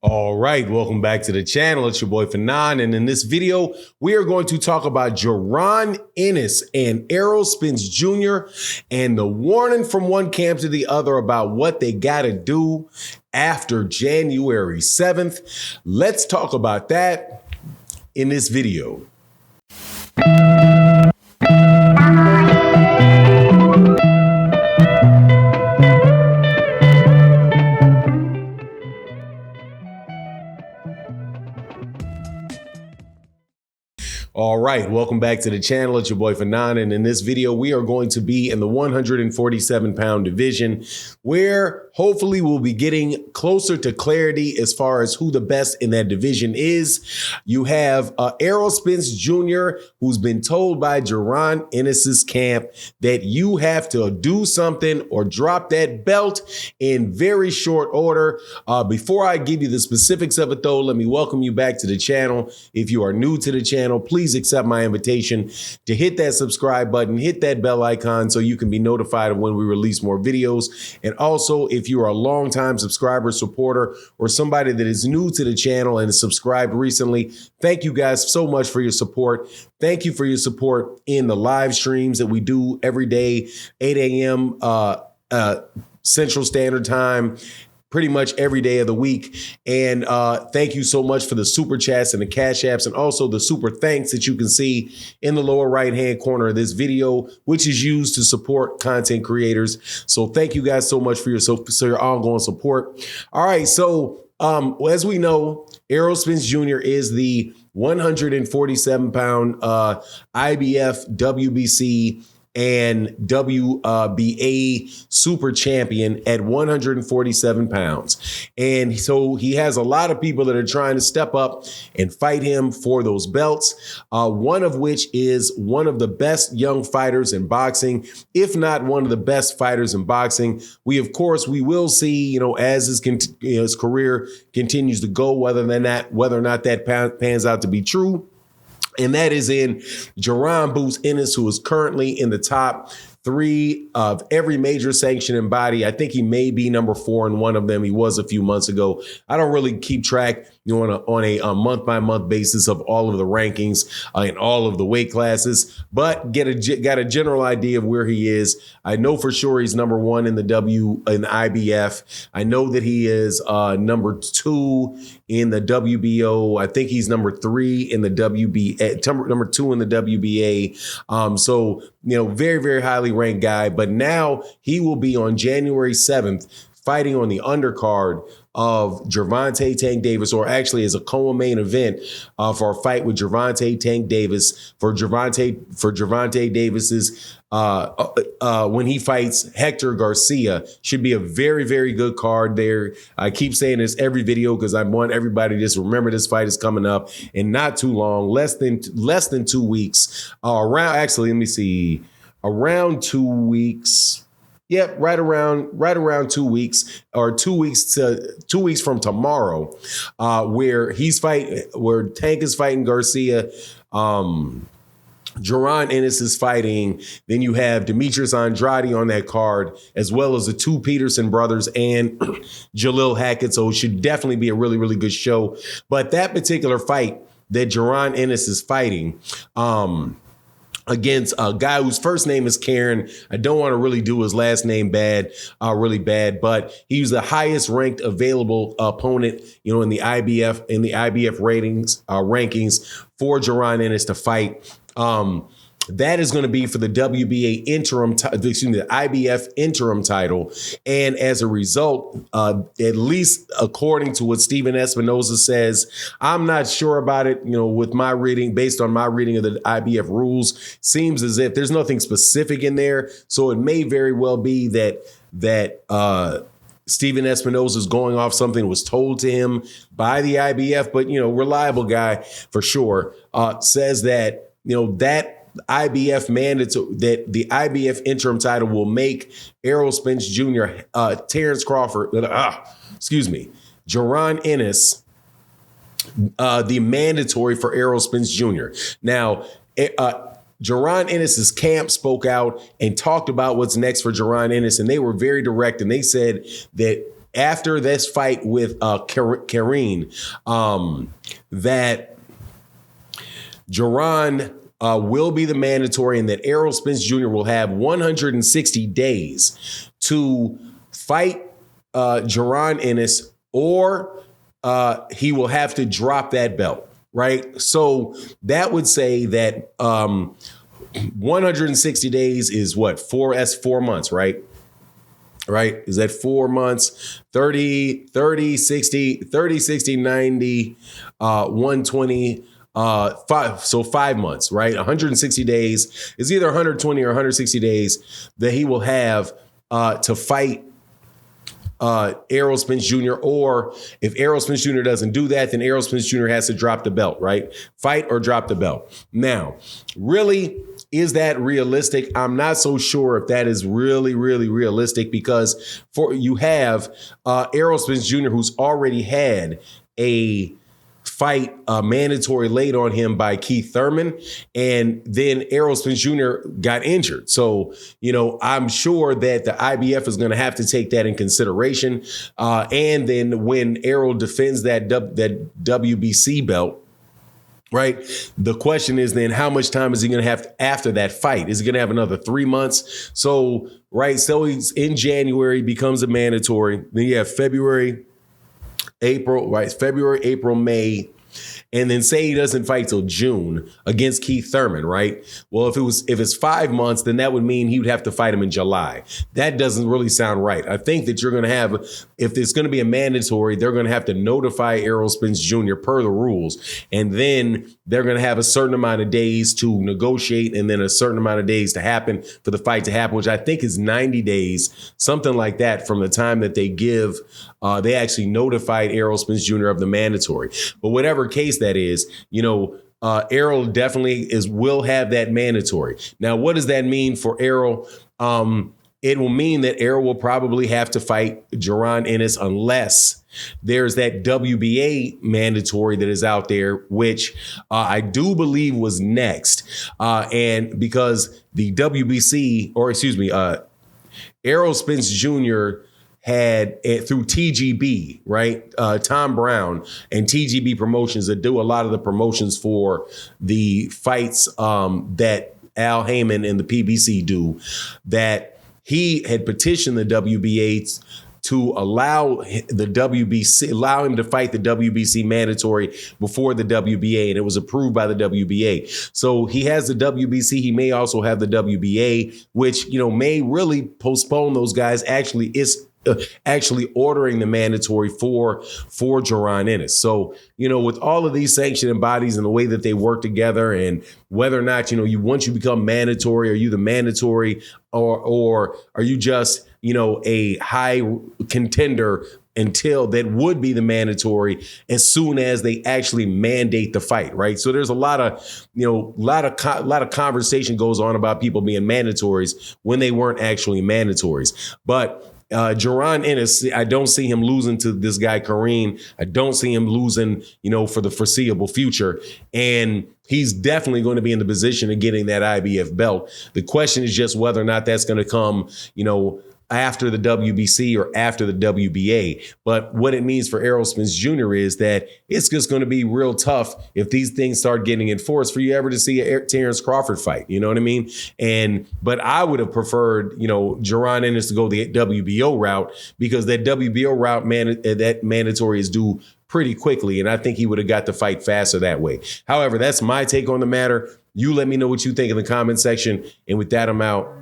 All right, welcome back to the channel. It's your boy Fanon, and in this video, we are going to talk about Jaron Ennis and Errol Spence Jr. and the warning from one camp to the other about what they got to do after January 7th. Let's talk about that in this video. All right, welcome back to the channel. It's your boy Fanon, and in this video, we are going to be in the 147-pound division, where hopefully we'll be getting closer to clarity as far as who the best in that division is. You have Errol Spence Jr., who's been told by Jaron Ennis's camp that you have to do something or drop that belt in very short order. Before I give you the specifics of it, though, let me welcome you back to the channel. If you are new to the channel, please accept my invitation to hit that subscribe button, hit that bell icon so you can be notified of when we release more videos. And also, if you are a longtime subscriber, supporter, or somebody that is new to the channel and has subscribed recently, thank you guys so much for your support. Thank you for your support in the live streams that we do every day, 8 a.m. Central Standard Time, pretty much every day of the week. And thank you so much for the super chats and the cash apps, and also the super thanks that you can see in the lower right hand corner of this video, which is used to support content creators. So thank you guys so much for your ongoing support. All right, so as we know, Errol Spence Jr. is the 147-pound IBF, WBC, and WBA super champion at 147 pounds. And so he has a lot of people that are trying to step up and fight him for those belts, one of which is one of the best young fighters in boxing, if not one of the best fighters in boxing. We will see, as his career continues to go, whether or not that pans out to be true. And that is in Jaron Boots Ennis, who is currently in the top 3 of every major sanctioning body. I think he may be number 4 in one of them. He was a few months ago. I don't really keep track on a month-by-month basis of all of the rankings in all of the weight classes, but got a general idea of where he is. I know for sure he's number 1 in the IBF. I know that he is number 2 in the WBO. I think he's number 3 in the WBA, number 2 in the WBA. So, very, very highly ranked guy. But now he will be on January 7th fighting on the undercard of Gervonta Tank Davis, or actually as a co-main event for a fight with Gervonta Tank Davis for Gervonta Davis's when he fights Hector Garcia. Should be a very, very good card there. I keep saying this every video because I want everybody to just remember this fight is coming up in not too long, less than 2 weeks. Around 2 weeks. Yep, right around 2 weeks, or 2 weeks from tomorrow, where Tank is fighting Garcia, Jaron Ennis is fighting. Then you have Demetrius Andrade on that card, as well as the 2 Peterson brothers and Jalil Hackett. So it should definitely be a really, really good show. But that particular fight that Jaron Ennis is fighting, against a guy whose first name is Karen. I don't want to really do his last name really bad, but he was the highest ranked available opponent, in the IBF rankings for Jaron Ennis to fight. That is going to be for the WBA the IBF interim title. And as a result, at least according to what Steven Espinoza says, I'm not sure about it, with my reading, based on my reading of the IBF rules, seems as if there's nothing specific in there. So it may very well be that Steven Espinoza is going off something that was told to him by the IBF, but, reliable guy for sure, says that, that IBF mandatory, that the IBF interim title will make Errol Spence Jr., Jaron Ennis, the mandatory for Errol Spence Jr. Now, Jaron Ennis's camp spoke out and talked about what's next for Jaron Ennis, and they were very direct, and they said that after this fight with Karine, that Jaron will be the mandatory, and that Errol Spence Jr. will have 160 days to fight Jaron Ennis, or he will have to drop that belt, right? So that would say that 160 days is what? That's 4 months, right? Right? Is that 4 months? 30, 60, 90, 120, 5. So 5 months, right? 160 days is either 120 or 160 days that he will have to fight Errol Spence Jr. Or if Errol Spence Jr. doesn't do that, then Errol Spence Jr. has to drop the belt, right? Fight or drop the belt. Now, really, is that realistic? I'm not so sure if that is really, really realistic, because you have Errol Spence Jr., who's already had a fight mandatory laid on him by Keith Thurman, and then Errol Spence Jr. got injured. So, I'm sure that the IBF is going to have to take that in consideration. And then when Errol defends that WBC belt, right, the question is then how much time is he going to have after that fight? Is he going to have another 3 months? So, right, so he's in January, becomes a mandatory. Then you have February, April, May, and then say he doesn't fight till June against Keith Thurman, right? Well, if it's 5 months, then that would mean he would have to fight him in July. That doesn't really sound right. I think that you're going to have, if it's going to be a mandatory, they're going to have to notify Errol Spence Jr. per the rules, and then they're going to have a certain amount of days to negotiate, and then a certain amount of days to happen for the fight to happen, which I think is 90 days, something like that, from the time that they give. They actually notified Errol Spence Jr. of the mandatory. But whatever case that is, Errol definitely will have that mandatory. Now, what does that mean for Errol? It will mean that Errol will probably have to fight Jaron Ennis unless there's that WBA mandatory that is out there, which I do believe was next. And because the Errol Spence Jr. had through TGB, right? Tom Brown and TGB Promotions that do a lot of the promotions for the fights that Al Heyman and the PBC do, that he had petitioned the WBA to allow him to fight the WBC mandatory before the WBA, and it was approved by the WBA. So he has the WBC. He may also have the WBA, which, may really postpone those guys. Actually ordering the mandatory for Jaron Ennis. So, with all of these sanctioning bodies and the way that they work together, and whether or not, once you become mandatory, are you the mandatory or are you just, a high contender until that would be the mandatory as soon as they actually mandate the fight, right? So there's a lot of conversation goes on about people being mandatories when they weren't actually mandatories. But Jaron Ennis, I don't see him losing to this guy, Kareem. I don't see him losing, for the foreseeable future. And he's definitely going to be in the position of getting that IBF belt. The question is just whether or not that's going to come, after the WBC or after the WBA. But what it means for Errol Spence Jr. is that it's just going to be real tough if these things start getting enforced for you ever to see a Terrence Crawford fight. You know what I mean? But I would have preferred, Jaron Ennis to go the WBO route, because that WBO route, that mandatory is due pretty quickly. And I think he would have got the fight faster that way. However, that's my take on the matter. You let me know what you think in the comment section. And with that, I'm out.